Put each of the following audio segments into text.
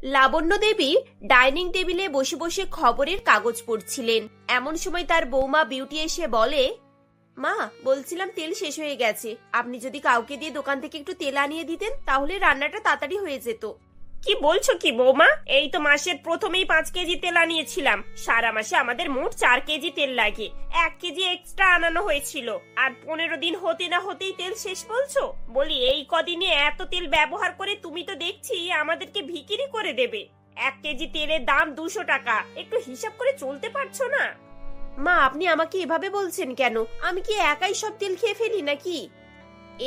লাবণ্য দেবী dining টেবিলে বসে বসে খবরের কাগজ পড়ছিলেন। এমন সময় তার বৌমা বিউটি এসে বলে, মা, বলছিলাম তেল শেষ হয়ে গেছে, আপনি যদি কাউকে দিয়ে দোকান থেকে একটু তেল আনিয়ে দিতেন তাহলে রান্নাটা তাড়াতাড়ি হয়ে যেত। কি বলছো কি বৌমা? এই তো মাসের প্রথমেই 5 কেজি তেল আনিয়েছিলাম। সারা মাসে আমাদের মোট 4 কেজি তেল লাগে। 1 কেজি এক্সট্রা আনানো হয়েছিল, আর 15 দিন হতে না হতেই তেল শেষ বলছো? বলি, এই কদিনে এত তেল ব্যবহার করে তুমি তো দেখছি আমাদেরকে ভিখিরি করে দেবে। 1 কেজি তেলের দাম 200 টাকা, একটু হিসাব করে চলতে পারছো না? মা, আপনি আমাকে এভাবে বলছেন কেন? আমি কি একাই সব তেল খেয়ে ফেলি নাকি?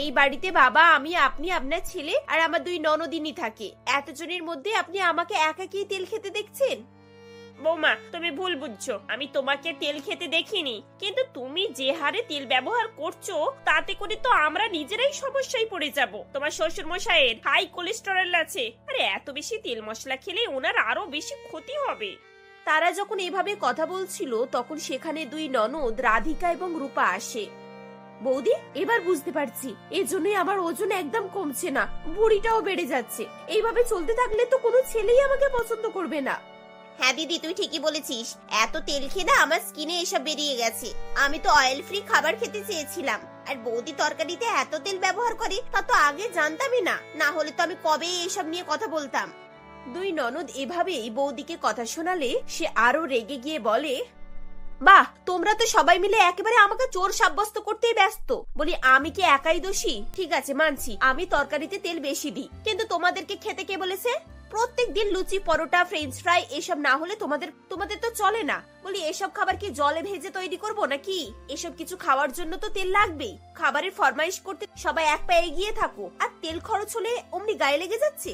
এই বাড়িতে বাবা, আমি, আপনি, আপনার ছেলে আর আমার 2 ননদিনী থাকে। এতজনের মধ্যে আপনি আমাকে একাই তেল খেতে দেখছেন? বৌমা, তুমি ভুল বুঝছো। আমি তোমাকে তেল খেতে দেখিনি, কিন্তু তুমি যে হারে তেল ব্যবহার করছো তাতে করে তো আমরা নিজেরাই সমস্যায় পড়ে যাব। তোমার শ্বশুর মশাইয়ের হাই কোলেস্টেরল আছে, আরে এত বেশি তেল মশলা খেলে ওনার আরো বেশি ক্ষতি হবে। তারা যখন এভাবে কথা বলছিল তখন সেখানে 2 ননদ রাধিকা এবং রূপা আসে। বৌদি, এবার বুঝতে পারছি এজন্যই আমার ওজন একদম কমছে না, ভুঁড়িটাও বেড়ে যাচ্ছে। এইভাবে চলতে থাকলে তো কোনো ছেলেই আমাকে পছন্দ করবে না। হ্যাঁ দিদি, তুই ঠিকই বলেছিস। এত তেল খেয়ে না আমার স্কিনে এসব বেরিয়ে গেছে। আমি তো অয়েল ফ্রি খাবার খেতে চেয়েছিলাম, আর বৌদি তরকারিতে এত তেল ব্যবহার করে তা তো আগে জানতামই না। না হলে তো আমি কবেই এসব নিয়ে কথা বলতাম। 2 ননদ এভাবেই বৌদিকে কথা শোনালে সে আরো রেগে গিয়ে বলে, বাহ, তোমরা তো সবাই মিলে একেবারে আমাকে চোর সাব্যস্ত করতেই ব্যস্ত। বলি, আমি কি একাই দোষী? ঠিক আছে, মানছি আমি তরকারিতে তেল বেশি দিই, কিন্তু তোমাদেরকে খেতে কে বলেছে? প্রত্যেক দিন লুচি, পরোটা, ফ্রেঞ্চ ফ্রাই এসব না হলে তোমাদের তো চলে না। বলি, এসব খাবার কি জলে ভেজে তৈরি করব নাকি? এসব কিছু খাওয়ার জন্য তো তেল লাগবেই। খাবারের ফরমাইশ করতে সবাই এক পায়ে এগিয়ে থাকো, আর তেল খরচ হলে অমনি গায়ে লেগে যাচ্ছে।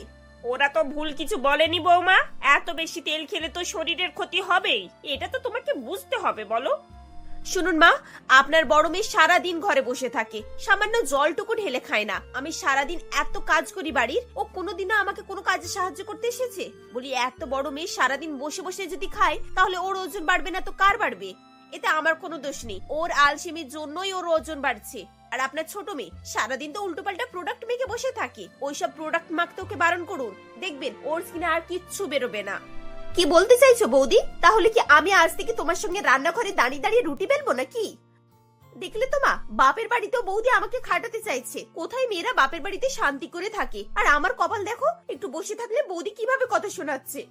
ওরা তো ভুল কিছু বলেনি বৌমা। এত বেশি তেল খেলে তো শরীরের ক্ষতি হবেই, এটা তো তোমাকে বুঝতে হবে। বলো। শুনুন মা, আপনার বড় মেয়ে সারাদিন ঘরে বসে থাকে, সামান্য জলটুকু ঢেলে খায় না। আমি সারাদিন এত কাজ করি বাড়ির, ও কোনোদিনও আমাকে কোনো কাজে সাহায্য করতে এসেছে? বলি, এত বড় মেয়ে সারাদিন বসে বসে যদি খায় তাহলে ওর ওজন বাড়বে না তো কার বাড়বে? এতে আমার কোনো দোষ নেই, ওর আলসেমির জন্যই ওর ওজন বাড়ছে। আর আপনার ছোট মেয়ে সারাদিন তো উল্টোপাল্টা প্রোডাক্ট মেখে বসে থাকে, ওইসব প্রোডাক্ট মাখতে ওকে বারণ করুন, দেখবেন ওর স্কিনে আর কিচ্ছু বেরোবে না। কি বলতে চাইছো বৌদি? তাহলে কি আমি আজ থেকে তোমার সঙ্গে রান্নাঘরে দাঁড়িয়ে দাঁড়িয়ে রুটি বেলবো নাকি? দেখলে তো মা, বাপের বাড়িতেও বৌদি আমাকে খাটাতে চাইছে। কোথায় মেয়েরা বাপের বাড়িতে শান্তি করে থাকে, আর আমার কপাল দেখো, একটু বসে থাকলে বৌদি কিভাবে কথা শোনাচ্ছে।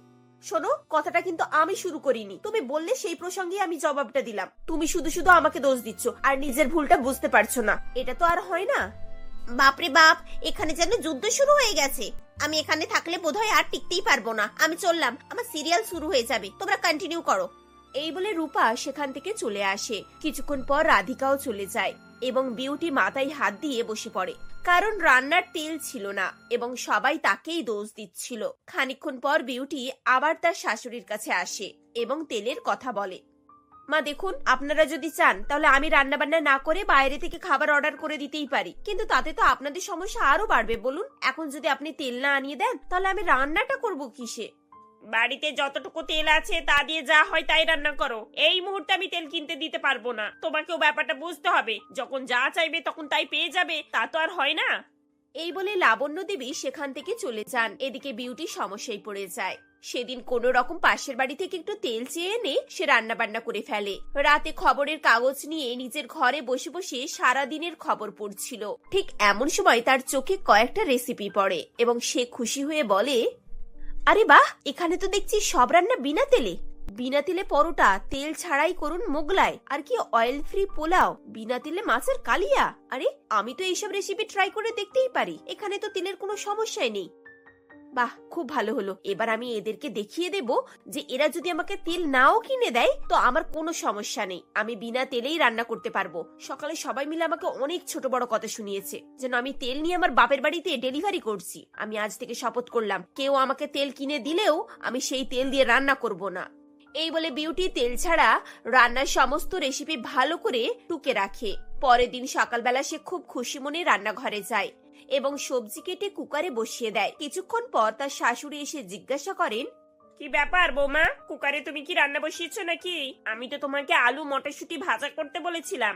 শোনো, কথাটা কিন্তু আমি শুরু করিনি, তুমি বললে সেই প্রসঙ্গে আমি জবাবটা দিলাম। তুমি শুধু শুধু আমাকে দোষ দিচ্ছ আর নিজের ভুলটা বুঝতে পারছো না। এটা তো আর হয় না। বাপরে বাপ, এখানে যেন যুদ্ধ শুরু হয়ে গেছে। আমি এখানে থাকলে বোধহয় আর টিকতেই পারবো না। আমি চললাম, আমার সিরিয়াল শুরু হয়ে যাবে। তোমরা কন্টিনিউ করো। এই বলে রূপা সেখান থেকে চলে আসে। কিছুক্ষণ পর রাধিকাও চলে যায় এবং বিউটি মাথায় হাত দিয়ে বসে পড়ে, কারণ রান্নার তেল ছিল না এবং সবাই তাকেই দোষ দিচ্ছিল। খানিকক্ষণ পর বিউটি আবার তার শাশুড়ির কাছে আসে এবং তেলের কথা বলে। মা দেখুন, আপনারা যদি চান তাহলে আমি রান্না বান্না না করে বাইরে থেকে খাবার অর্ডার করে দিতেই পারি, কিন্তু তাতে তো আপনাদের সমস্যা আরো বাড়বে। বলুন, এখন যদি আপনি তেল না আনিয়ে দেন তাহলে আমি রান্নাটা করব কিসে? বাড়িতে যতটুকু তেল আছে তা দিয়ে যা হয় তাই রান্না করো। এই মুহূর্তে আমি তেল কিনতে দিতে পারবো না। তোমাকেও ব্যাপারটা বুঝতে হবে, যখন যা চাইবে তখন তাই পেয়ে যাবে, তা তো আর হয় না। এই বলে লাবণ্য দেবী সেখান থেকে চলে যান। এদিকে বিউটি সমস্যায় পড়ে যায়। সেদিন কোন রকম পাশের বাড়ি থেকে একটু তেল চেয়ে এনে সে রান্না বান্না করে ফেলে। রাতে খবরের কাগজ নিয়ে নিজের ঘরে বসে বসে সারা দিনের খবর পড়ছিল। ঠিক এমন সময় তার চোখে কয়েকটা রেসিপি পড়ে এবং সে খুশি হয়ে বলে, আরে বাহ, এখানে তো দেখছি সব রান্না বিনা তেলে। বিনা তেলে পরোটা, তেল ছাড়াই করুন মোগলাই, আর কি অয়েল ফ্রি পোলাও, বিনা তেলে মাছের কালিয়া। আরে, আমি তো এইসব রেসিপি ট্রাই করে দেখতেই পারি, এখানে তো তেলের কোনো সমস্যাই নেই। বাহ, খুব ভালো হলো। এবার আমি এদেরকে দেখিয়ে দেব যে এরা যদি আমাকে তেল নাও কিনে দেয় তো আমার কোনো সমস্যা নেই, আমি বিনা তেলেই রান্না করতে পারবো। সকালে সবাই মিলে আমাকে অনেক ছোট বড় কথা শুনিয়েছে যেন আমি তেল নিয়ে আমার বাপের বাড়িতে ডেলিভারি করছি। আমি আজ থেকে শপথ করলাম, কেউ আমাকে তেল কিনে দিলেও আমি সেই তেল দিয়ে রান্না করব না। এই বলে বিউটি তেল ছাড়া রান্নার সমস্ত রেসিপি ভালো করে টুকে রাখে। পরের দিন সকালবেলা সে খুব খুশি মনে রান্নাঘরে যায় এবং সবজি কেটে কুকারে বসিয়ে দেয়। কিছুক্ষণ পর তার শাশুড়ি এসে জিজ্ঞাসা করেন, কি ব্যাপার বৌমা, কুকারে তুমি কি রান্না বসিয়েছো নাকি? আমি তো তোমাকে আলু মটরশুঁটি ভাজা করতে বলেছিলাম।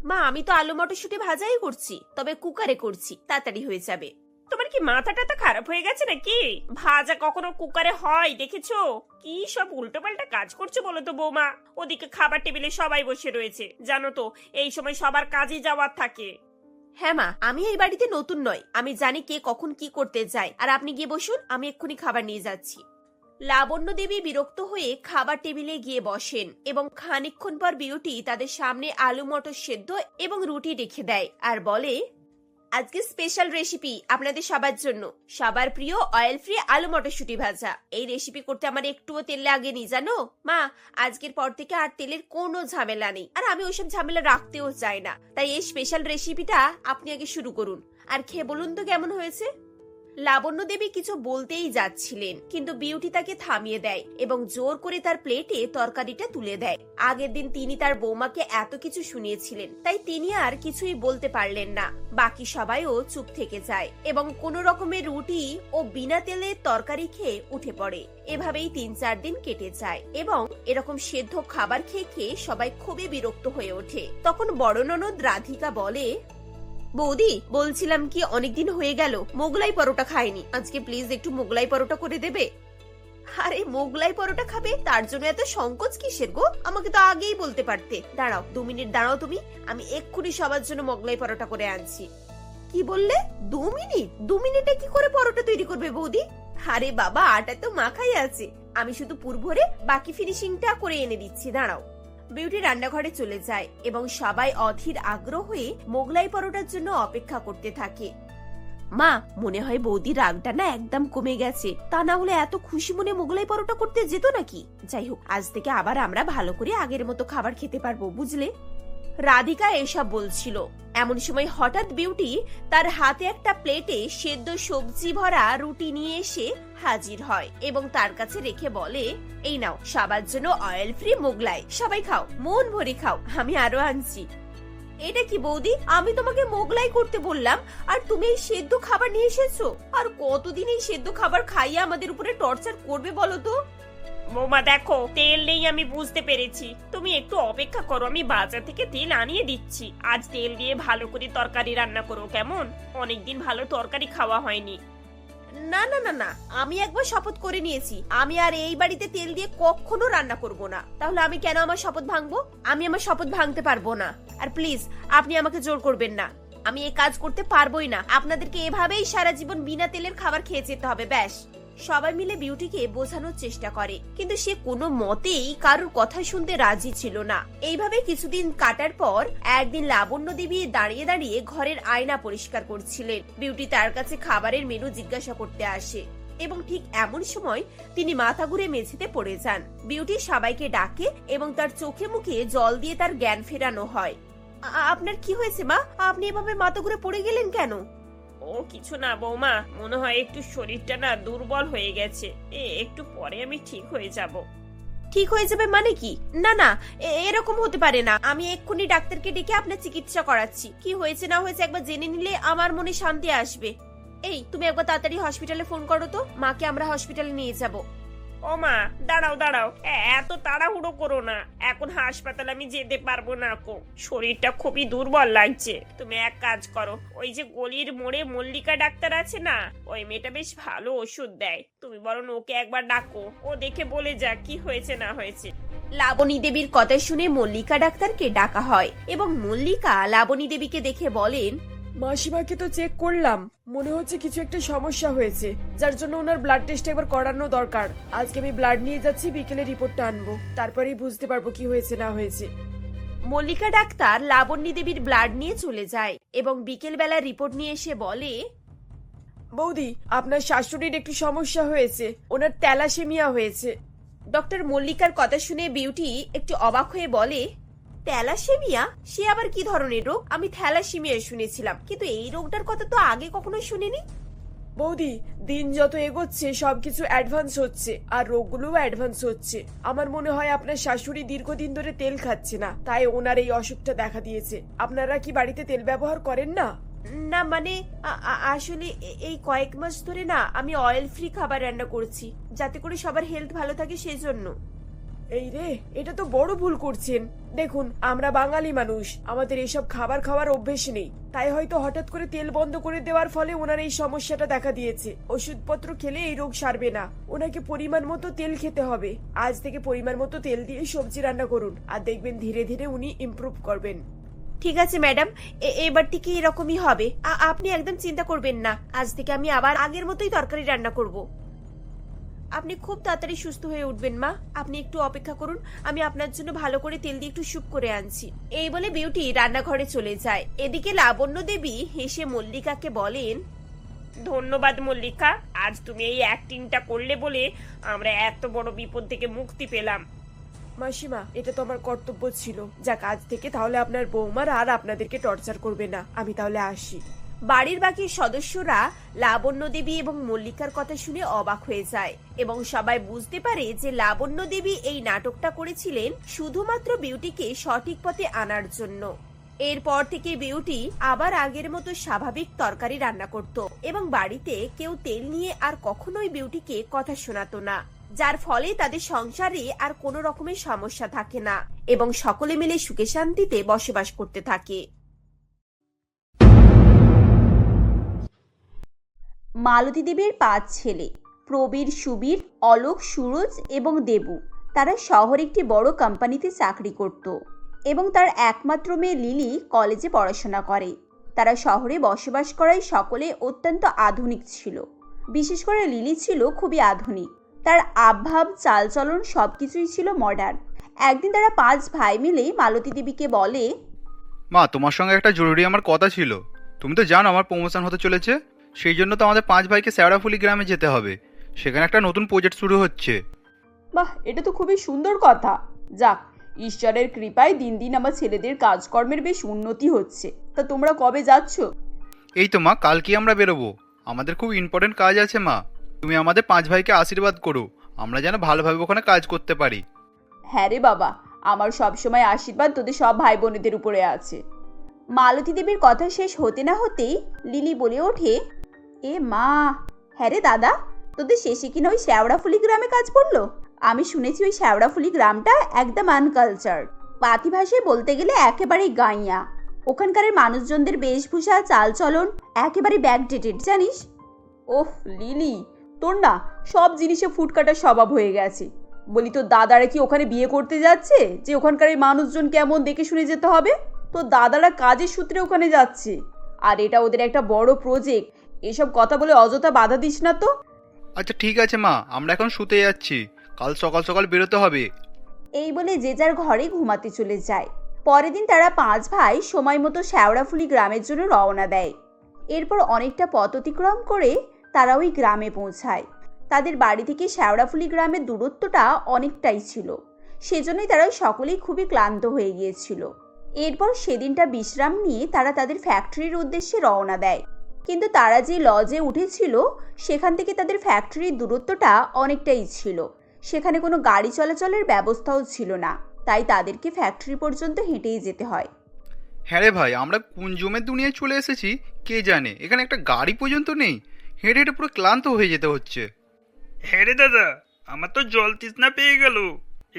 মা, আমি তো আলু মটরশুঁটি ভাজাই করছি, তবে কুকারে করছি, তাড়াতাড়ি হয়ে যাবে। তোমার কি মাথাটা খারাপ হয়ে গেছে নাকি? ভাজা কখনো কুকারে হয় দেখেছো? কি সব উল্টোপাল্টা কাজ করছো বলো তো বৌমা? ওদিকে খাবার টেবিলে সবাই বসে রয়েছে, জানো তো এই সময় সবার কাজে যাওয়ার থাকে। হ্যাঁ মা, আমি এই বাড়িতে নতুন নয়, আমি জানি কে কখন কি করতে যায়। আর আপনি গিয়ে বসুন, আমি এক্ষুনি খাবার নিয়ে যাচ্ছি। লাবণ্য দেবী বিরক্ত হয়ে খাবার টেবিলে গিয়ে বসেন এবং খানিকক্ষণ পর বিউটি তাদের সামনে আলু মটর সেদ্ধ এবং রুটি রেখে দেয় আর বলে, আজকে স্পেশাল রেসিপি আপনাদের সবার জন্য, সবার প্রিয় অয়েল ফ্রি আলু মটরশুঁটি ভাজা। এই রেসিপি করতে আমার একটুও তেল লাগেনি জানো মা। আজকের পর থেকে আর তেলের কোনো ঝামেলা নেই, আর আমি ওইসব ঝামেলা রাখতেও চাই না। তাই এই স্পেশাল রেসিপিটা আপনি আগে শুরু করুন, আর খেয়ে বলুন তো কেমন হয়েছে। লাবণ্য দেবী কিছু বলতেই যাচ্ছিলেন, কিন্তু বিউটি তাকে থামিয়ে দেয় এবং জোর করে তার প্লেটে তরকারিটা তুলে দেয়। আগের দিন তিনি তার বৌমাকে এত কিছু শুনিয়েছিলেন, তাই তিনি আর কিছুই বলতে পারলেন না। বাকি সবাইও চুপ থেকে যায় এবং কোন রকমের রুটি ও বিনা তেলের তরকারি খেয়ে উঠে পড়ে। এভাবেই 3-4 দিন কেটে যায় এবং এরকম সেদ্ধ খাবার খেয়ে খেয়ে সবাই খুবই বিরক্ত হয়ে ওঠে। তখন বড় ননদ রাধিকা বলে, বৌদি, বলছিলাম কি অনেকদিন হয়ে গেল মোগলাই পরোটা খাইনি, আজকে প্লিজ একটু মোগলাই পরোটা করে দেবে। আরে মোগলাই পরোটা খাবে, তার জন্য এত সংকোচ কিসের গো? আমাকে তো আগেই বলতে পারতে। দাঁড়াও 2 মিনিট দাঁড়াও তুমি, আমি এক্ষুনি সবার জন্য মোগলাই পরোটা করে আনছি। কি বললে? 2 মিনিট? 2 মিনিটে কি করে পরোটা তৈরি করবে বৌদি? আরে বাবা, আটা তো মাখাই আছে, আমি শুধু পুর ভরে বাকি ফিনিশিংটা করে এনে দিচ্ছি, দাঁড়াও। বিউটি রান্নাঘরে চলে যায় এবং সবাই অধীর আগ্রহ হয়ে মোগলাই পরোটার জন্য অপেক্ষা করতে থাকে। মা, মনে হয় বৌদির রাগটা না একদম কমে গেছে, তা না হলে এত খুশি মনে মোগলাই পরোটা করতে যেত নাকি। যাই হোক, আজ থেকে আবার আমরা ভালো করে আগের মতো খাবার খেতে পারবো, বুঝলে? রাধিকা এসব বলছিল, এমন সময় হঠাৎ বিউটি তার হাতে একটা প্লেটে সেদ্ধ সবজি ভরা রুটি নিয়ে এসে হাজির হয় এবং তার কাছে রেখে বলে, এই নাও সবার জন্য অয়েল ফ্রি মোগলাই, সবাই খাও, মন ভরে খাও, আমি আরো আনছি। এটা কি বৌদি, আমি তোমাকে মোগলাই করতে বললাম আর তুমি এই সেদ্ধ খাবার নিয়ে এসেছো? আর কতদিন এই সেদ্ধ খাবার খাইয়ে আমাদের উপরে টর্চার করবে বলো তো? বৌমা দেখো, তেল নেই আমি বুঝতে পেরেছি, তুমি একটু অপেক্ষা করো, আমি বাজার থেকে তেল আনিয়ে দিচ্ছি। আজ তেল দিয়ে ভালো করে তরকারি রান্না করো, কেমন? অনেকদিন ভালো তরকারি খাওয়া হয়নি। না না না না, আমি একবার শপথ করে নিয়েছি, আমি আর এই বাড়িতে তেল দিয়ে কখনো রান্না করব না। তাহলে আমি কেন আমার শপথ ভাঙবো? আমি আমার শপথ ভাঙতে পারবো না। আর প্লিজ আপনি আমাকে জোর করবেন না, আমি এই কাজ করতে পারবোই না। আপনাদেরকে এভাবেই সারা জীবন বিনা তেলের খাবার খেয়ে যেতে হবে, ব্যাস। সবাই মিলে বিউটিকে বোঝানোর চেষ্টা করে, কিন্তু সে কোনো মতেই কারোর কথা শুনতে রাজি ছিল না। এইভাবে কিছুদিন কাটার পর একদিন লাবণ্য দেবী দাঁড়িয়ে দাঁড়িয়ে ঘরের আয়না পরিষ্কার করছিলেন। বিউটি তার কাছে খাবারের মেনু জিজ্ঞাসা করতে আসে এবং ঠিক এমন সময় তিনি মাথা ঘুরে মেঝেতে পড়ে যান। বিউটি সবাইকে ডাকে এবং তার চোখে মুখে জল দিয়ে তার জ্ঞান ফেরানো হয়। আপনার কি হয়েছে মা? আপনি এভাবে মাথা ঘুরে পড়ে গেলেন কেন? ও কিছু না বৌমা, মনে হয় একটু শরীরটা না দুর্বল হয়ে গেছে, একটু পরে আমি ঠিক হয়ে যাব। ঠিক হয়ে যাবে মানে কি? না না, এরকম হতে পারে না। আমি এক্ষুনি ডাক্তারকে ডেকে আপনার চিকিৎসা করাচ্ছি। কি হয়েছে না হয়েছে একবার জেনে নিলে আমার মনে শান্তি আসবে। এই, তুমি একবার তাড়াতাড়ি হসপিটালে ফোন করো তো, মাকে আমরা হসপিটালে নিয়ে যাব। ও মা, দাঁড়াও দাঁড়াও, এত তাড়াহুড়ো করো না, এখন হাসপাতালে আমি যেতে পারবো না কো, শরীরটা খুবই দুর্বল লাগছে। তুমি এক কাজ করো, ওই যে গলির মোড়ে মল্লিকা ডাক্তার আছে না, ওই মেয়েটা বেশ ভালো ওষুধ দেয়, তুমি বরং ওকে একবার ডাকো, ও দেখে বলে যা কি হয়েছে না হয়েছে। লাবণী দেবীর কথা শুনে মল্লিকা ডাক্তারকে ডাকা হয় এবং মল্লিকা লাবণী দেবীকে দেখে বলেন, মাসিমাকে তো চেক করলাম, মনে হচ্ছে কিছু একটা সমস্যা হয়েছে, যার জন্য ওনার ব্লাড টেস্ট একবার করানো দরকার। আজকে আমি ব্লাড নিয়ে যাচ্ছি, বিকেলে রিপোর্টটা আনবো, তারপরেই বুঝতে পারবো কি হয়েছে না হয়েছে। মল্লিকা ডাক্তার লাবণী দেবীর ব্লাড নিয়ে চলে যায় এবং বিকেল বেলা রিপোর্ট নিয়ে এসে বলে, বৌদি, আপনার শাশুড়ির একটু সমস্যা হয়েছে, ওনার থ্যালাসেমিয়া হয়েছে। ডক্টর মল্লিকার কথা শুনে বিউটি একটু অবাক হয়ে বলে, থ্যালাসেমিয়া? সে আবার কি ধরনের রোগ? আমি থ্যালাসেমিয়া শুনেছিলাম, কিন্তু এই রোগটার কথা তো আগে কখনো শুনিনি। বৌদি, দিন যত এগোচ্ছে সবকিছু অ্যাডভান্স হচ্ছে আর রোগগুলোও অ্যাডভান্স হচ্ছে। আমার মনে হয় আপনার শাশুড়ি দীর্ঘদিন ধরে তেল খাচ্ছে না, তাই ওনার এই অসুখটা দেখা দিয়েছে। আপনারা কি বাড়িতে তেল ব্যবহার করেন না? না মানে আসলে এই কয়েক মাস ধরে না আমি অয়েল ফ্রি খাবার রান্না করছি, যাতে করে সবার হেলথ ভালো থাকে, সেই জন্য। এই রে, এটা তো বড় ভুল করছেন। দেখুন, আমরা বাঙালি মানুষ, আমাদের এসব খাবার খাওয়ার অভ্যেস নেই, তাই হয়তো হঠাৎ করে তেল বন্ধ করে দেওয়ার ফলে ওনার এই সমস্যাটা দেখা দিয়েছে। ওষুধপত্র খেলে এই রোগ সারবে না, ওনাকে পরিমাণ মতো তেল খেতে হবে। আজ থেকে পরিমাণ মতো তেল দিয়ে সবজি রান্না করুন, আর দেখবেন ধীরে ধীরে উনি ইমপ্রুভ করবেন। ঠিক আছে ম্যাডাম, এবার থেকে এরকমই হবে। আপনি একদম চিন্তা করবেন না, আজ থেকে আমি আবার আগের মতোই তরকারি রান্না করব। আপনি খুব তাড়াতাড়ি সুস্থ হয়ে উঠবেন মা, আপনি একটু অপেক্ষা করুন, আমি আপনার জন্য ভালো করে তেল দিয়ে একটু স্যুপ করে আনছি। এই বলে বিউটি রান্নাঘরে চলে যায়। এদিকে লাবণ্য দেবী হেসে মল্লিকাকে বলেন, ধন্যবাদ মল্লিকা, আজ তুমি এই অ্যাক্টিংটা করলে বলে আমরা এত বড় বিপদ থেকে মুক্তি পেলাম। মাসিমা, এটা তো আমার কর্তব্য ছিল। যাক, আজ থেকে তাহলে আপনার বৌমারা আর আপনাদেরকে টর্চার করবে না। আমি তাহলে আসি। বাড়ির বাকি সদস্যরা লাবণ্য দেবী এবং মল্লিকার কথা শুনে অবাক হয়ে যায় এবং সবাই বুঝতে পারে যে লাবণ্য দেবী এই নাটকটা করেছিলেন শুধুমাত্র বিউটিকে সঠিক পথে আনার জন্য। এরপর থেকে বিউটি আবার আগের মতো স্বাভাবিক তরকারি রান্না করত এবং বাড়িতে কেউ তেল নিয়ে আর কখনোই বিউটিকে কথা শোনাতো না, যার ফলে তাদের সংসারে আর কোনো রকমের সমস্যা থাকে না এবং সকলে মিলে সুখে শান্তিতে বসবাস করতে থাকে। মালতী দেবীর 5 ছেলে, প্রবীর, সুবীর, অলোক, সুরজ এবং দেবু, তারা শহরে একটি বড় কোম্পানিতে চাকরি করত এবং তার একমাত্র মেয়ে লিলি কলেজে পড়াশোনা করে। তারা শহরে বসবাস করায় সকলে অত্যন্ত আধুনিক ছিল। বিশেষ করে লিলি ছিল খুবই আধুনিক, তার আবভাব, চালচলন সবকিছুই ছিল মডার্ন। একদিন তারা 5 ভাই মিলে মালতী দেবীকে বলে, মা, তোমার সঙ্গে একটা জরুরি আমার কথা ছিল। তুমি তো জানো আমার প্রমোশন হতে চলেছে, সেই জন্য তো আমাদের 5 ভাইকে শেওড়াফুলি গ্রামে যেতে হবে। সেখানে একটা নতুন প্রজেক্ট শুরু হচ্ছে। বাহ, এটা তো খুবই সুন্দর কথা। যাক, ঈশ্বরের কৃপায় দিন দিন আমার ছেলেদের কাজকর্মের বেশ উন্নতি হচ্ছে। তা তোমরা কবে যাচ্ছ? এই তো মা, কালকেই আমরা বেরোবো। আমাদের খুব ইম্পর্টেন্ট কাজ আছে মা, তুমি আমাদের 5 ভাইকে আশীর্বাদ করো, আমরা যেন ভালোভাবে ওখানে কাজ করতে পারি। হ্যাঁ রে বাবা, আমার সবসময় আশীর্বাদ তোদের সব ভাই বোনেদের উপরে আছে। মালতী দেবীর কথা শেষ হতে না হতেই লিলি বলে ওঠে, এ মা, হ্যাঁ রে দাদা, তোদের শেষে কিনা ওই শেওড়াফুলি গ্রামে কাজ পড়লো? আমি শুনেছি ওই শেওড়াফুলি গ্রামটা একদম আনকালচার, পাতি ভাষায় বলতে গেলে একেবারেই গাইয়া। ওখানকার মানুষজনদের বেশভূষা, চালচলন একেবারে ব্যাকডেটেড, জানিস? ওহ লিলি, তোর না সব জিনিসে ফুটকাটার স্বভাব হয়ে গেছে। বলি, তোর দাদারা কি ওখানে বিয়ে করতে যাচ্ছে যে ওখানকার এই মানুষজন কেমন দেখে শুনে যেতে হবে? তোর দাদারা কাজের সূত্রে ওখানে যাচ্ছে, আর এটা ওদের একটা বড় প্রজেক্ট। এসব কথা বলে অযথা বাধা দিস না তো। আচ্ছা ঠিক আছে মা, আমরা এখন শুতে যাচ্ছি, কাল সকাল সকাল বেরোতে হবে। এই বলে যে যার ঘরে ঘুমাতে চলে যায়। পরের দিন তারা 5 ভাই সময় মতো শেওড়াফুলি গ্রামের জন্য রওনা দেয়। এরপর অনেকটা পথ অতিক্রম করে তারা ওই গ্রামে পৌঁছায়। তাদের বাড়ি থেকে শেওড়াফুলি গ্রামের দূরত্বটা অনেকটাই ছিল, সেজন্যই তারা সকলেই খুবই ক্লান্ত হয়ে গিয়েছিল। এরপর সেদিনটা বিশ্রাম নিয়ে তারা তাদের ফ্যাক্টরির উদ্দেশ্যে রওনা দেয়। কিন্তু তারা যে লজে উঠেছিল সেখান থেকে তাদের ফ্যাক্টরির দূরত্বটা অনেকটাই ছিল, সেখানে কোনো গাড়ি চলাচলের ব্যবস্থাও ছিল না, তাই তাদেরকে ফ্যাক্টরি পর্যন্ত হেঁটেই যেতে হয়। হ্যাঁ রে ভাই, আমরা কোন জমের দুনিয়ায় চলে এসেছি কে জানে, এখানে একটা গাড়ি পর্যন্ত নেই, হেঁটে হেঁটে পুরো ক্লান্ত হয়ে যেতে হচ্ছে। হ্যাঁ রে দাদা, আমার তো জল তৃষ্ণা পেয়ে গেল।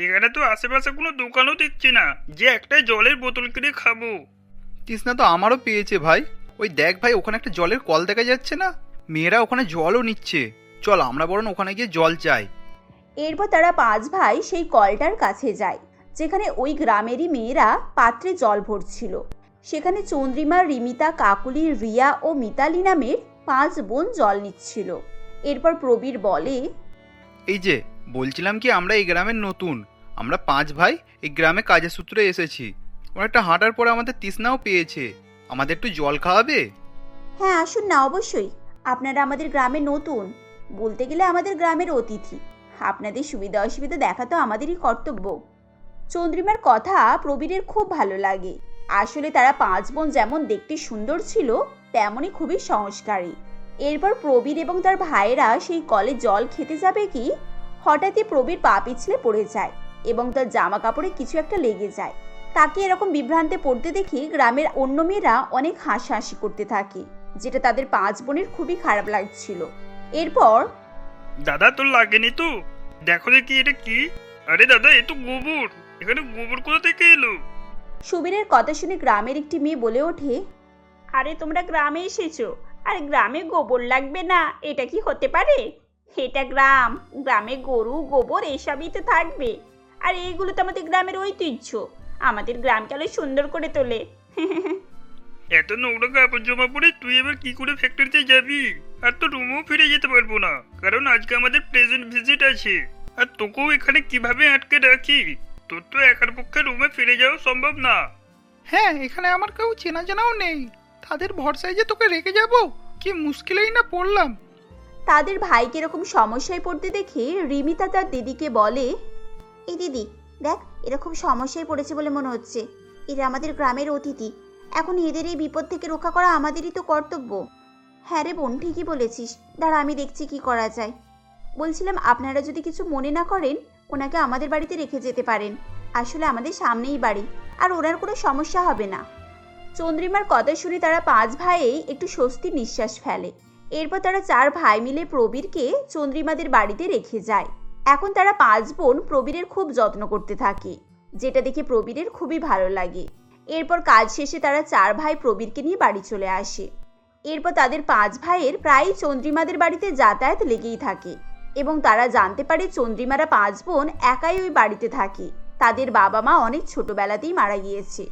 এখানে তো আশেপাশে কোনো দোকানও দেখছি না যে একটা জলের বোতল কিনে খাবো। তৃষ্ণা তো আমারও পেয়েছে ভাই। ওই দেখ ভাই, ওখানে একটা জলের কল দেখা যাচ্ছে না? মেয়েরা ওখানে জলও নিচ্ছে, চল আমরা বরং ওখানে গিয়ে জল চাই। এরপর তারা 5 ভাই সেই কলটার কাছে যায়, যেখানে ওই গ্রামেরই মেয়েরা পাত্রে জল ভরছিল। সেখানে চন্দ্রিমা, রিমিতা, কাকুলি, রিয়া ও মিতালি নামের 5 বোন জল নিচ্ছিল। এরপর প্রবীর বলে, এই যে বলছিলাম কি, আমরা এই গ্রামের নতুন, আমরা 5 ভাই এই গ্রামে কাজের সূত্রে এসেছি। অনেকটা হাঁটার পরে আমাদের তৃষ্ণাও পেয়েছে, আমাদের একটু জল খাওয়াবে? হ্যাঁ আসুন না, অবশ্যই। আপনারা আমাদের গ্রামে নতুন, বলতে গেলে আমাদের গ্রামের অতিথি। আপনাদের সুবিধা অসুবিধা দেখা তো আমাদেরই কর্তব্য। চন্দ্রিমার কথা প্রবীরের খুব ভালো লাগে। আসলে তারা 5 বোন যেমন দেখতে সুন্দর ছিল, তেমনই খুবই সংস্কারী। এরপর প্রবীর এবং তার ভাইয়েরা সেই কলে জল খেতে যাবে কি হঠাৎই প্রবীর পা পিছলে পড়ে যায় এবং তার জামা কাপড়ে কিছু একটা লেগে যায়। তাকে এরকম বিভ্রান্তে পড়তে দেখে গ্রামের অন্য মেয়েরা অনেক হাসাহাসি করতে থাকে, যেটা তাদের 5 বোনের খুবই খারাপ লাগছিল। এরপর, দাদা তোর লাগেনি তো? দেখো দেখি এটা কি। আরে দাদা, এ তো গোবর। এখানে গোবর কোথা থেকে এলো? সুবীরের কথা শুনে গ্রামের একটি মেয়ে বলে ওঠে, আরে তোমরা গ্রামে এসেছো আর গ্রামে গোবর লাগবে না, এটা কি হতে পারে? এটা গ্রাম, গ্রামে গরু গোবর এসবই তো থাকবে। আর এইগুলো তো আমাদের গ্রামের ঐতিহ্য, আমাদের গ্রামকে আরো সুন্দর করে তোলে। এত নোংরা কাপড় জমা পরে তুই এবার কি করে ফ্যাক্টরিতে যাবি? আর তো রুমেও ফিরে যেতে পারবো না, কারণ আজকে আমাদের প্রেজেন্ট ভিজিট আছে। আর তোকেও এখানে কিভাবে আটকে রাখি? তোর তো একার পক্ষে রুমে ফিরে যাওয়া সম্ভব না। হ্যাঁ, এখানে আমার কেউ চেনা জানাও নেই, তাদের ভরসায় যে তোকে রেখে যাব, কি মুশকিলেই না পড়লাম। তাদের ভাইকে এরকম সমস্যায় পড়তে দেখে রিমিতা তার দিদিকে বলে, এই দিদি দেখ, এরকম সমস্যায় পড়েছে বলে মনে হচ্ছে। এরা আমাদের গ্রামের অতিথি, এখন এদের এই বিপদ থেকে রক্ষা করা আমাদেরই তো কর্তব্য। হ্যাঁ রে বোন, ঠিকই বলেছিস, দাঁড়া আমি দেখছি কি করা যায়। বলছিলাম আপনারা যদি কিছু মনে না করেন, ওনাকে আমাদের বাড়িতে রেখে যেতে পারেন। আসলে আমাদের সামনেই বাড়ি, আর ওনার কোনো সমস্যা হবে না। চন্দ্রিমার কথা শুনে তারা 5 ভাইয়েই একটু স্বস্তির নিঃশ্বাস ফেলে। এরপর তারা 4 ভাই মিলে প্রবীরকে চন্দ্রিমাদের বাড়িতে রেখে যায়। এখন তারা 5 বোন প্রবীরের খুব যত্ন করতে থাকে, যেটা দেখে প্রবীরের খুবই ভালো লাগে। এরপর কাজ শেষে তারা 4 ভাই প্রবীরকে নিয়ে বাড়ি চলে আসে। এরপর তাদের 5 ভাইয়ের প্রায়ই চন্দ্রিমাদের বাড়িতে যাতায়াত লেগেই থাকে, এবং তারা জানতে পারে চন্দ্রিমারা 5 বোন একাই ওই বাড়িতে থাকে। তাদের বাবা মা অনেক ছোটবেলাতেই মারা গিয়েছে।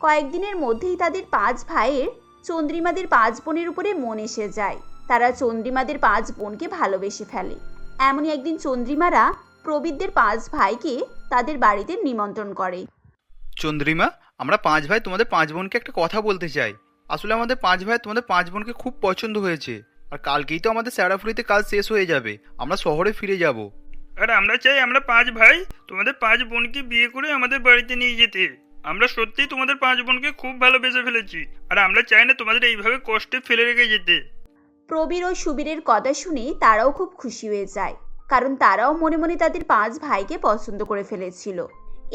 কয়েকদিনের মধ্যেই তাদের 5 ভাইয়ের চন্দ্রিমাদের 5 বোনের উপরে মন এসে যায়। তারা চন্দ্রিমাদের 5 বোনকে ভালোবেসে ফেলে। এমনই একদিন চন্দ্রিমারা প্রবীরদের 5 ভাইকে তাদের বাড়িতে নিমন্ত্রণ করে। চন্দ্রিমা, আমরা 5 ভাই তোমাদের 5 বোনকে একটা কথা বলতে চাই। আসলে আমাদের 5 ভাই তোমাদের 5 বোনকে খুব পছন্দ হয়েছে, আর কালকেই তো আমাদের স্যারাফুলিতে কাজ শেষ হয়ে যাবে, আমরা শহরে ফিরে যাব। আর আমরা চাই আমরা 5 ভাই তোমাদের 5 বোনকে বিয়ে করে আমাদের বাড়িতে নিয়ে যেতে। আমরা সত্যিই তোমাদের 5 বোনকে খুব ভালোবেসে ফেলেছি, আর আমরা চাই না তোমাদের এইভাবে কষ্টে ফেলে রেখে যেতে। প্রবীর ও সুবীরের কথা শুনে তারাও খুব খুশি হয়ে যায়, কারণ তারাও মনে মনে তাদের 5 ভাইকে পছন্দ করে ফেলেছিল।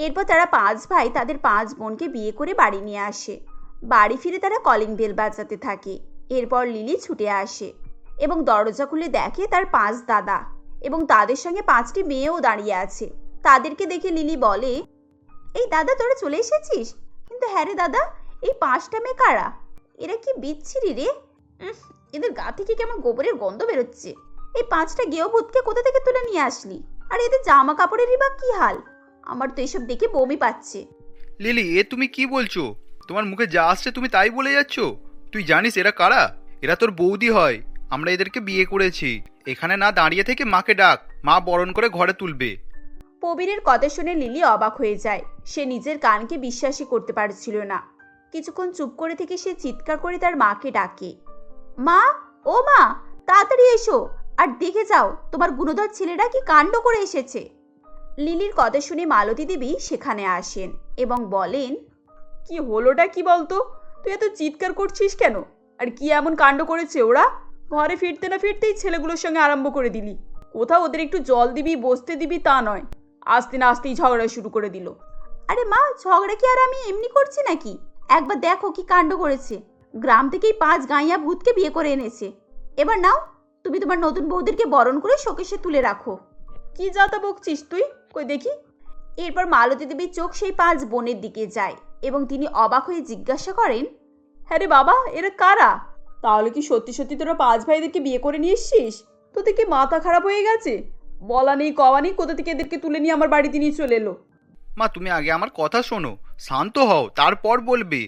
এরপর তারা 5 ভাই তাদের 5 বোনকে বিয়ে করে বাড়ি নিয়ে আসে। বাড়ি ফিরে তারা কলিং বেল বাজাতে থাকে। এরপর লিলি ছুটে আসে এবং দরজা খুলে দেখে তার 5 দাদা এবং তাদের সঙ্গে 5টি মেয়েও দাঁড়িয়ে আছে। তাদেরকে দেখে লিলি বলে, এই দাদা তোরা চলে এসেছিস? কিন্তু হ্যাঁ রে দাদা, এই 5টা মেয়ে কারা? এরা কি বিচ্ছিরি রে, এদের গা থেকে কেমন গোবরের গন্ধ বেরোচ্ছে। এই 5টা গেঁয়ো কোথা থেকে তুলে নিয়ে আসলি? আর এদের জামা কাপড়েরই বা কি হাল? আমার তো এসব দেখে বমি পাচ্ছে। লিলি, এ তুমি কি বলছো? তোমার মুখে যা আসছে তুমি তাই বলে যাচ্ছ। তুই জানিস এরা কারা? এরা তোর বৌদি হয়। আমরা এদেরকে বিয়ে করেছি। এখানে না দাঁড়িয়ে থেকে মাকে ডাক, মা বরণ করে ঘরে তুলবে। প্রবীরের কথা শুনে লিলি অবাক হয়ে যায়। সে নিজের কানকে বিশ্বাসই করতে পারছিল না। কিছুক্ষণ চুপ করে থেকে সে চিৎকার করে তার মাকে ডাকে, মা, ও মা, তাড়াতাড়ি এসো আর দেখে যাও তোমার গুণধর ছেলেরা কি কাণ্ড করে এসেছে। লিলির কথা শুনে মালতী দেবী সেখানে আসেন এবং বলেন, কি হলোটা কি বলতো? তুই এত চিৎকার করছিস কেন? আর কি এমন কাণ্ড করেছে ওরা? ঘরে ফিরতে না ফিরতেই ছেলেগুলোর সঙ্গে আরম্ভ করে দিলি। কোথাও ওদের একটু জল দিবি, বসতে দিবি তা নয়, আসতে না আসতেই ঝগড়া শুরু করে দিল। আরে মা, ঝগড়া কি আর আমি এমনি করছি নাকি? একবার দেখো কি কাণ্ড করেছে। গ্রাম থেকেই 5 গাইয়া ভূতকে বিয়ে করে এনেছে। এবার নাও, তুমি তোমার নতুন বৌদিরকে বরণ করে শোকেশে তুলে রাখো। কি যাতা বকছিস তুই, কই দেখি। এরপর মালতী দেবীর চোখ সেই 5 বোনের দিকে যায় এবং তিনি অবাক হয়ে জিজ্ঞাসা করেন, হ্যাঁ রে বাবা, এরা কারা? তাহলে কি সত্যি সত্যি তোরা 5 ভাইদেরকে বিয়ে করে নিয়ে এসছিস? তোদের কি মাথা খারাপ হয়ে গেছে? বলা নেই কওয়া নেই, কোথা থেকে এদেরকে তুলে নিয়ে আমার বাড়িতে নিয়ে চলে এলো। মা, তুমি আগে আমার কথা শোনো, শান্ত হও, তারপর বলবে।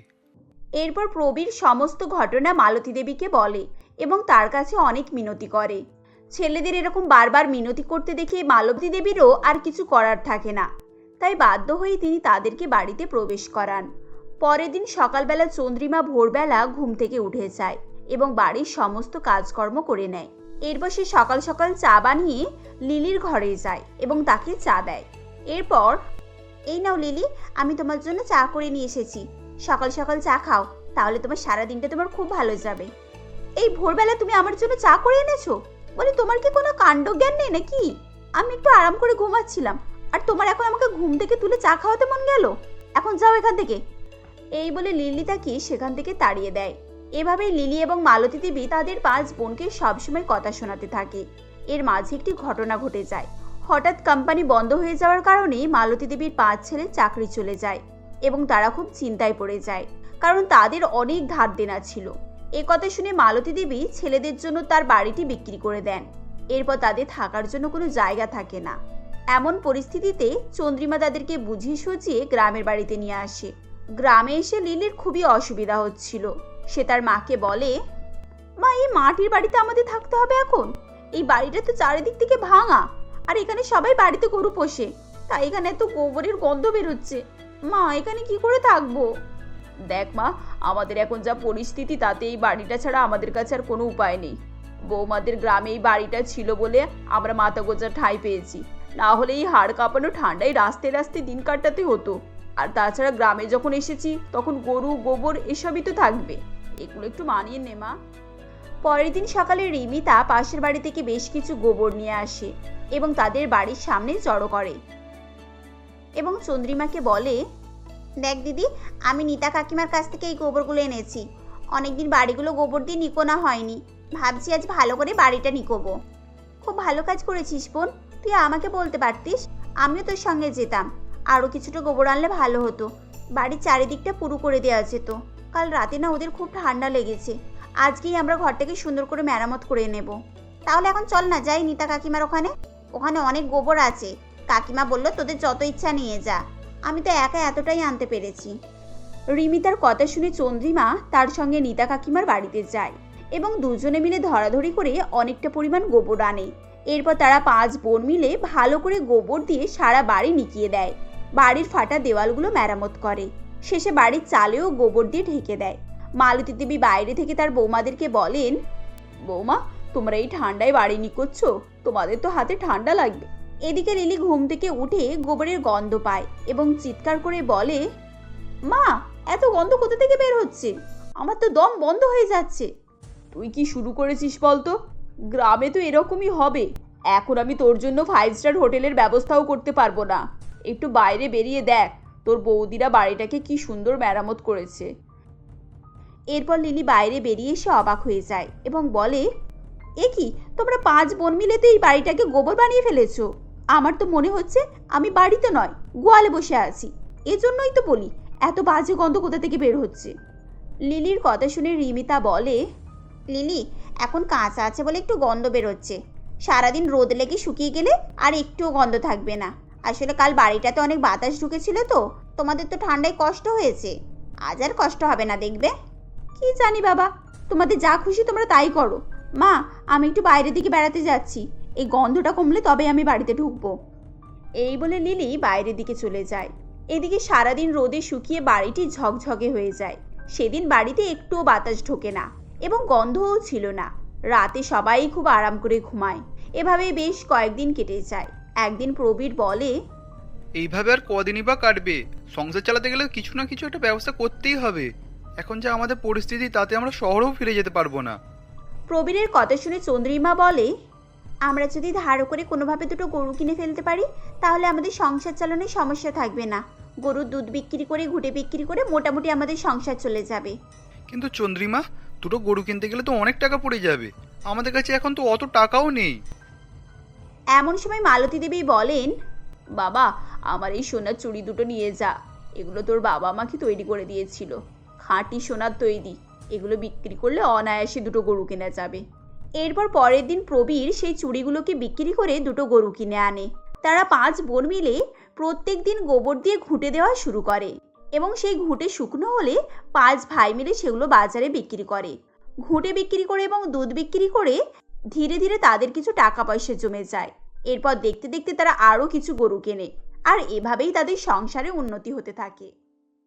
এরপর প্রবীর সমস্ত ঘটনা মালতী দেবীকে বলে এবং তার কাছে অনেক মিনতি করে। ছেলেদের এরকম বারবার মিনতি করতে দেখে মালতী দেবীরও আর কিছু করার থাকে না, তাই বাধ্য হয়ে তিনি তাদেরকে বাড়িতে প্রবেশ করান। পরের দিন সকালবেলা চন্দ্রিমা ভোরবেলা ঘুম থেকে উঠে যায় এবং বাড়ির সমস্ত কাজকর্ম করে নেয়। এরপর সে সকাল সকাল চা বানিয়ে লিলির ঘরে যায় এবং তাকে চা দেয়। এরপর, এই নাও লিলি, আমি তোমার জন্য চা করে নিয়ে এসেছি। সকাল সকাল চা খাও, তাহলে তোমার সারা দিনটা তোমার খুব ভালো যাবে। এই ভোরবেলা তুমি আমার জন্য চা করে এনেছো? বলি, তোমার কি কোনো কাণ্ড জ্ঞান নেই নাকি? আমি একটু আরাম করে ঘুমাচ্ছিলাম, আর তোমার এখন আমাকে ঘুম থেকে তুলে চা খাওয়াতে মন গেল? এখন যাও এখান থেকে। এই বলে লিলি তাকে সেখান থেকে তাড়িয়ে দেয়। এভাবেই লিলি এবং মালতী দেবী তাদের 5 বোনকে সবসময় কথা শোনাতে থাকে। এর মাঝে একটি ঘটনা ঘটে যায়। হঠাৎ কোম্পানি বন্ধ হয়ে যাওয়ার কারণে মালতী দেবীর 5 ছেলের চাকরি চলে যায় এবং তারা খুব চিন্তায় পড়ে যায়, কারণ তাদের অনেক ধার দেনা ছিল। এই কথা শুনে মালতী দেবী ছেলেদের জন্য তার বাড়িটি বিক্রি করে দেন। এরপর তাদের থাকার জন্য কোনো জায়গা থাকে না। এমন পরিস্থিতিতে চন্দ্রিমা তাদেরকে বুঝিয়ে সুঝিয়ে গ্রামের বাড়িতে নিয়ে আসে। গ্রামে এসে লিলির খুবই অসুবিধা হচ্ছিল। সে তার মাকে বলে, মা, এই মাটির বাড়িতে আমাদের থাকতে হবে এখন? এই বাড়িটা তো চারিদিক থেকে ভাঙা, আর এখানে সবাই বাড়িতে গরু পোষে, তাই এখানে এত গোবরের গন্ধ বেরোচ্ছে। মা, এখানে কি করে থাকবো? দেখ মা, আমাদের এখন যা পরিস্থিতি তাতে এই বাড়িটা ছাড়া আমাদের কাছে আর কোনো উপায় নেই। বৌমাদের গ্রামে এই বাড়িটা ছিল বলে আমরা মাথা গোজার ঠাঁই পেয়েছি, না হলে এই হাড় কাঁপানো ঠান্ডায় রাস্তায় রাস্তায় দিন কাটাতে হতো। আর তাছাড়া গ্রামে যখন এসেছি তখন গরু গোবর এসবই তো থাকবে, এগুলো একটু মানিয়ে নে মা। পরের দিন সকালে রিমিতা পাশের বাড়ি থেকে বেশ কিছু গোবর নিয়ে আসে এবং তাদের বাড়ির সামনে জড়ো করে এবং চন্দ্রিমাকে বলে, দেখ দিদি, আমি নিতা কাকিমার কাছ থেকে এই গোবরগুলো এনেছি। অনেকদিন বাড়িগুলো গোবর দিয়ে নিকোনা হয়নি, ভাবছি আজ ভালো করে বাড়িটা নিকোবো। খুব ভালো কাজ করেছিস বোন, তুই আমাকে বলতে পারতিস, আমিও তোর সঙ্গে যেতাম। আরও কিছুটা গোবর আনলে ভালো হতো, বাড়ির চারিদিকটা পুরো করে দেওয়া যেত। কাল রাতে না ওদের খুব ঠান্ডা লেগেছে, আজকেই আমরা ঘরটাকে সুন্দর করে মেরামত করে নেব। তাহলে এখন চল না যাই নিতা কাকিমার ওখানে, ওখানে অনেক গোবর আছে। কাকিমা বলল তোদের যত ইচ্ছা নিয়ে যা, আমি তো একা এতটাই আনতে পেরেছি। রিমিতার কথা শুনে চন্দ্রিমা তার সঙ্গে নিতা কাকিমার বাড়িতে যায় এবং দুজনে মিলে ধরাধরি করে অনেকটা পরিমাণ গোবর আনে। এরপর তারা 5 বোন মিলে ভালো করে গোবর দিয়ে সারা বাড়ি নিকিয়ে দেয়। বাড়ির ফাটা দেওয়ালগুলো মেরামত করে, শেষে বাড়ির চালেও গোবর দিয়ে ঢেকে দেয়। মালতী দেবী বাইরে থেকে তার বৌমাদেরকে বলেন, বৌমা, তোমরা এই ঠান্ডায় বাড়ি নিকোচ্ছ, তোমাদের তো হাতে ঠান্ডা লাগবে। এদিকে লিলি ঘুম থেকে উঠে গোবরের গন্ধ পায় এবং চিৎকার করে বলে, মা, এত গন্ধ কোথা থেকে বের হচ্ছে? আমার তো দম বন্ধ হয়ে যাচ্ছে। তুই কি শুরু করেছিস বলতো? গ্রামে তো এরকমই হবে। এখন আমি তোর জন্য 5 স্টার হোটেলের ব্যবস্থাও করতে পারবো না। একটু বাইরে বেরিয়ে দেখ, তোর বৌদিরা বাড়িটাকে কি সুন্দর মেরামত করেছে। এরপর লিলি বাইরে বেরিয়ে এসে অবাক হয়ে যায় এবং বলে, এ কি, তোমরা 5 বোন মিলে তো এই বাড়িটাকে গোবর বানিয়ে ফেলেছো। আমার তো মনে হচ্ছে আমি বাড়িতে নয়, গোয়ালে বসে আছি। এজন্যই তো বলি, এত বাজে গন্ধ কোথা থেকে বের হচ্ছে। লিলির কথা শুনে রিমিতা বলে, লিলি, এখন কাঁচা আছে বলে একটু গন্ধ বেরোচ্ছে, সারাদিন রোদ লেগে শুকিয়ে গেলে আর একটুও গন্ধ থাকবে না। আসলে কাল বাড়িটাতে অনেক বাতাস ঢুকেছিল তো, তোমাদের তো ঠান্ডায় কষ্ট হয়েছে, আজ আর কষ্ট হবে না দেখবে। কি জানি বাবা, তোমাদের যা খুশি তোমরা তাই করো। মা, আমি একটু বাইরের দিকে বেড়াতে যাচ্ছি, এই গন্ধটা কমলে তবে আমি বাড়িতে ঢুকবো। এই বলে লিলি বাইরের দিকে চলে যায়। এদিকে সারাদিন রোদে শুকিয়ে বাড়িটি ঝকঝকে হয়ে যায়। সেদিন বাড়িতে একটুও বাতাস ঢোকে না এবং গন্ধও ছিল না। রাতে সবাই খুব আরাম করে ঘুমায়। এভাবে বেশ কয়েকদিন কেটে যায়। একদিন প্রবীর বলে, এইভাবে আর কদিনই বা কাটবে? সংসার চালাতে গেলে কিছু না কিছু একটা ব্যবস্থা করতেই হবে। এখন যা আমাদের পরিস্থিতি তাতে আমরা শহরেও ফিরে যেতে পারবো না। প্রবীরের কথা শুনে চন্দ্রিমা বলে, আমরা যদি ধার করে কোনোভাবে দুটো গরু কিনে ফেলতে পারি তাহলে আমাদের সংসার চালানোর সমস্যা থাকবে না। গরুর দুধ বিক্রি করে, ঘুটে বিক্রি করে মোটামুটি আমাদের সংসার চলে যাবে। কিন্তু চন্দ্রিমা, দুটো গরু কিনতে গেলে তো অনেক টাকা পড়ে যাবে, আমাদের কাছে এখন তো অত টাকাও নেই। এমন সময় মালতী দেবী বলেন, বাবা, আমার এই সোনার চুড়ি দুটো নিয়ে যা। এগুলো তোর বাবা আমাকে তৈরি করে দিয়েছিল, খাঁটি সোনার তৈরি। এগুলো বিক্রি করলে অনায়াসে দুটো গরু কেনা যাবে। এরপর পরের দিন প্রবীর সেই চুড়িগুলোকে বিক্রি করে দুটো গরু কিনে আনে। তারা 5 বোন মিলে প্রত্যেক দিন গোবর দিয়ে ঘুঁটে দেওয়া শুরু করে এবং সেই ঘুঁটে শুকনো হলে 5 ভাই মিলে সেগুলো বাজারে বিক্রি করে। ঘুঁটে বিক্রি করে এবং দুধ বিক্রি করে ধীরে ধীরে তাদের কিছু টাকা পয়সা জমে যায়। এরপর দেখতে দেখতে তারা আরও কিছু গরু কেনে আর এভাবেই তাদের সংসারে উন্নতি হতে থাকে।